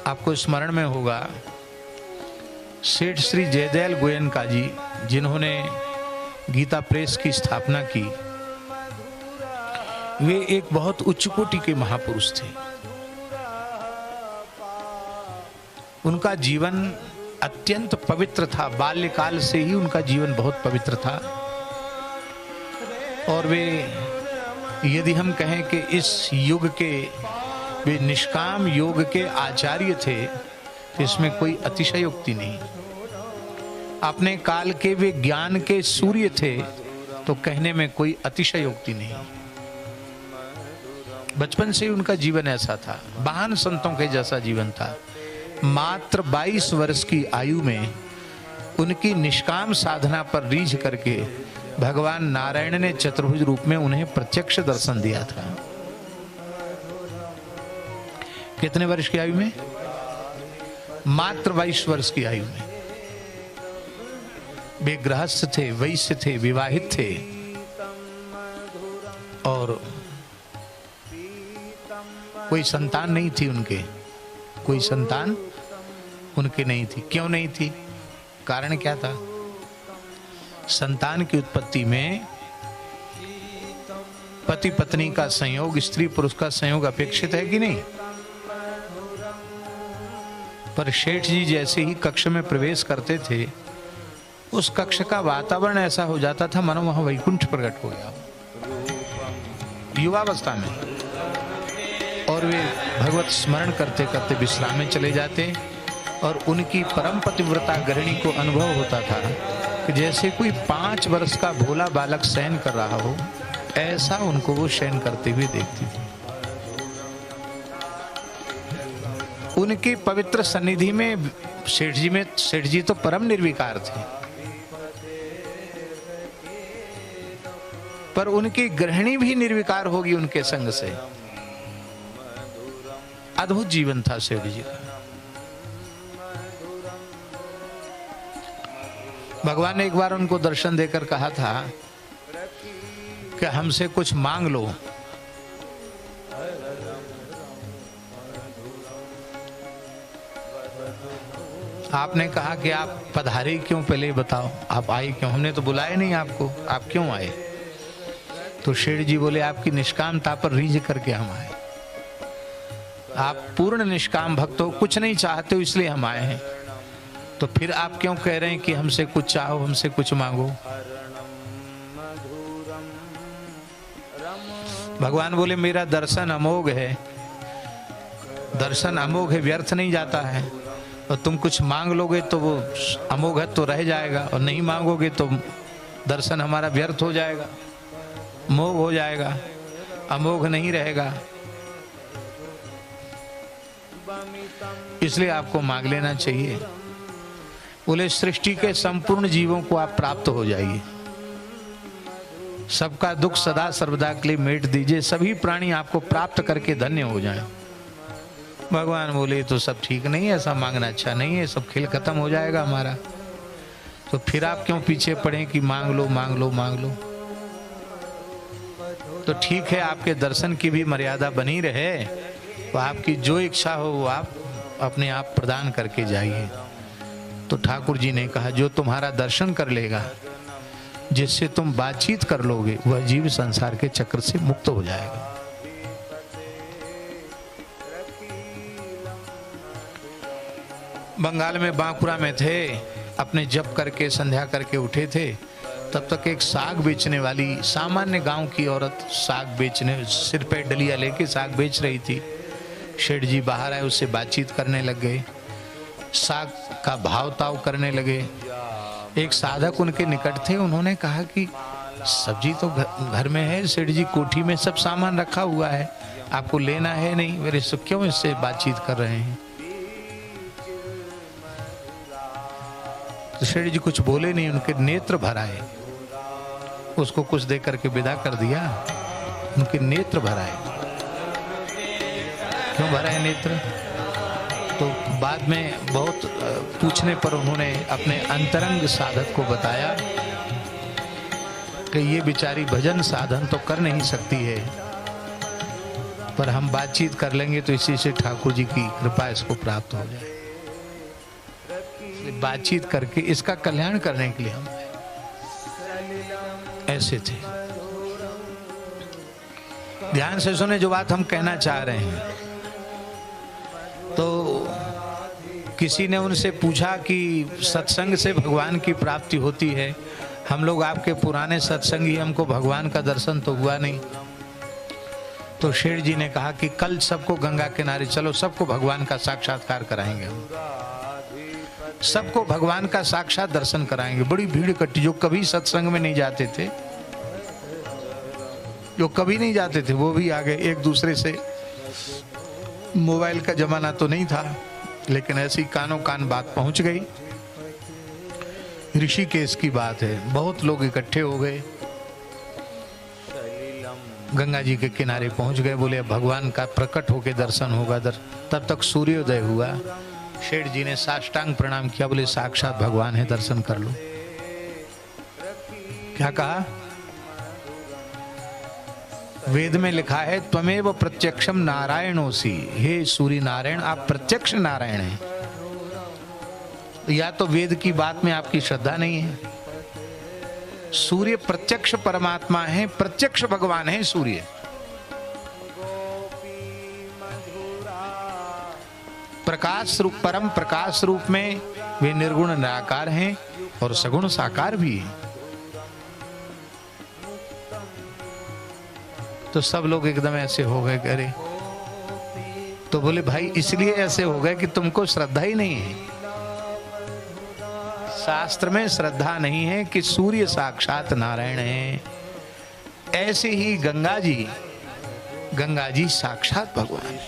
आपको स्मरण में होगा सेठ श्री जयदयाल गोयनका जी, जिन्होंने गीता प्रेस की स्थापना की, वे एक बहुत उच्च कोटि के महापुरुष थे। उनका जीवन अत्यंत पवित्र था, बाल्यकाल से ही उनका जीवन बहुत पवित्र था। और वे, यदि हम कहें कि इस युग के वे निष्काम योग के आचार्य थे, तो इसमें कोई अतिशयोक्ति नहीं। अपने काल के वे ज्ञान के सूर्य थे, तो कहने में कोई अतिशयोक्ति नहीं। बचपन से ही उनका जीवन ऐसा था, महान संतों के जैसा जीवन था। मात्र 22 वर्ष की आयु में उनकी निष्काम साधना पर रीझ करके भगवान नारायण ने चतुर्भुज रूप में उन्हें प्रत्यक्ष दर्शन दिया था। कितने वर्ष की आयु में? मात्र 22 वर्ष की आयु में। वे गृहस्थ थे, वैश्य थे, विवाहित थे, और कोई संतान नहीं थी उनके, कोई संतान उनके नहीं थी। क्यों नहीं थी? कारण क्या था? संतान की उत्पत्ति में पति पत्नी का संयोग, स्त्री पुरुष का संयोग अपेक्षित है कि नहीं? पर शेठ जी जैसे ही कक्ष में प्रवेश करते थे, उस कक्ष का वातावरण ऐसा हो जाता था मानो वहां वैकुंठ प्रकट हो गया, युवावस्था में। और वे भगवत स्मरण करते करते विश्राम में चले जाते, और उनकी परम पतिव्रता गृहिणी को अनुभव होता था कि जैसे कोई 5 वर्ष का भोला बालक शयन कर रहा हो, ऐसा उनको वो शयन करते हुए देखती थी। उनकी पवित्र सन्निधि में सेठ जी तो परम निर्विकार थे, पर उनकी गृहिणी भी निर्विकार होगी उनके संग से। अद्भुत जीवन था सेठ जी का। भगवान ने एक बार उनको दर्शन देकर कहा था कि हमसे कुछ मांग लो। आपने कहा कि आप पधारे क्यों, पहले बताओ आप आए क्यों? हमने तो बुलाया नहीं आपको, आप क्यों आए? तो शेठ जी बोले, आपकी निष्कामता पर रीझ करके हम आए। आप पूर्ण निष्काम भक्त हो, कुछ नहीं चाहते हो, इसलिए हम आए हैं। तो फिर आप क्यों कह रहे हैं कि हमसे कुछ चाहो, हमसे कुछ मांगो? भगवान बोले, मेरा दर्शन अमोघ है, दर्शन अमोघ है, व्यर्थ नहीं जाता है। और तुम कुछ मांग लोगे तो वो अमोघ तो रह जाएगा, और नहीं मांगोगे तो दर्शन हमारा व्यर्थ हो जाएगा, मोघ हो जाएगा, अमोघ नहीं रहेगा। इसलिए आपको मांग लेना चाहिए। बोले, सृष्टि के संपूर्ण जीवों को आप प्राप्त हो जाइए, सबका दुख सदा सर्वदा के लिए मेट दीजिए, सभी प्राणी आपको प्राप्त करके धन्य हो जाएं। भगवान बोले, तो सब ठीक नहीं है, ऐसा मांगना अच्छा नहीं है, सब खेल खत्म हो जाएगा हमारा। तो फिर आप क्यों पीछे पड़े कि मांग लो मांग लो मांग लो? तो ठीक है, आपके दर्शन की भी मर्यादा बनी रहे, तो आपकी जो इच्छा हो वो आप अपने आप प्रदान करके जाइए। तो ठाकुर जी ने कहा, जो तुम्हारा दर्शन कर लेगा, जिससे तुम बातचीत कर लोगे, वह जीव संसार के चक्र से मुक्त हो जाएगा। बंगाल में बांकुरा में थे, अपने जप करके संध्या करके उठे थे, तब तक एक साग बेचने वाली सामान्य गांव की औरत साग बेचने, सिर पे डलिया लेके साग बेच रही थी। शेठ जी बाहर आए, उससे बातचीत करने लग गए, साग का भाव ताव करने लगे। एक साधक उनके निकट थे, उन्होंने कहा कि सब्जी तो घर में है, सेठ जी कोठी में सब सामान रखा हुआ है, आपको लेना है नहीं, मेरे से क्यों इससे बातचीत कर रहे हैं? तो शेठ जी कुछ बोले नहीं, उनके नेत्र भर आए, उसको कुछ दे करके विदा कर दिया। उनके नेत्र भर आए। क्यों भर आए नेत्र? तो बाद में बहुत पूछने पर उन्होंने अपने अंतरंग साधक को बताया कि ये बेचारी भजन साधन तो कर नहीं सकती है, पर हम बातचीत कर लेंगे तो इसी से ठाकुर जी की कृपा इसको प्राप्त हो जाए। बातचीत करके इसका कल्याण करने के लिए हम ऐसे थे। ध्यान से सुने जो बात हम कहना चाह रहे हैं। तो किसी ने उनसे पूछा कि सत्संग से भगवान की प्राप्ति होती है, हम लोग आपके पुराने सत्संगी, हमको भगवान का दर्शन तो हुआ नहीं। तो शेठ जी ने कहा कि कल सबको गंगा किनारे चलो, सबको भगवान का साक्षात्कार कराएंगे, हम सबको भगवान का साक्षात दर्शन कराएंगे। बड़ी भीड़ इकट्ठी, जो कभी सत्संग में नहीं जाते थे, जो कभी नहीं जाते थे वो भी आ गए। एक दूसरे से, मोबाइल का जमाना तो नहीं था, लेकिन ऐसी कानों कान बात पहुंच गई। ऋषिकेश की बात है, बहुत लोग इकट्ठे हो गए, गंगा जी के किनारे पहुंच गए। बोले भगवान का प्रकट होके दर्शन होगा। तब तक सूर्योदय हुआ। शेठ जी ने साष्टांग प्रणाम किया, बोले साक्षात भगवान है, दर्शन कर लो। क्या कहा? वेद में लिखा है त्वमेव प्रत्यक्षम नारायणोसी, हे सूर्य नारायण आप प्रत्यक्ष नारायण हैं। या तो वेद की बात में आपकी श्रद्धा नहीं है। सूर्य प्रत्यक्ष परमात्मा है, प्रत्यक्ष भगवान है सूर्य। प्रकाश रूप, परम प्रकाश रूप में वे निर्गुण निराकार हैं और सगुण साकार भी हैं। तो सब लोग एकदम ऐसे हो गए, अरे। तो बोले भाई इसलिए ऐसे हो गए कि तुमको श्रद्धा ही नहीं है। शास्त्र में श्रद्धा नहीं है कि सूर्य साक्षात नारायण है। ऐसे ही गंगा जी साक्षात भगवान।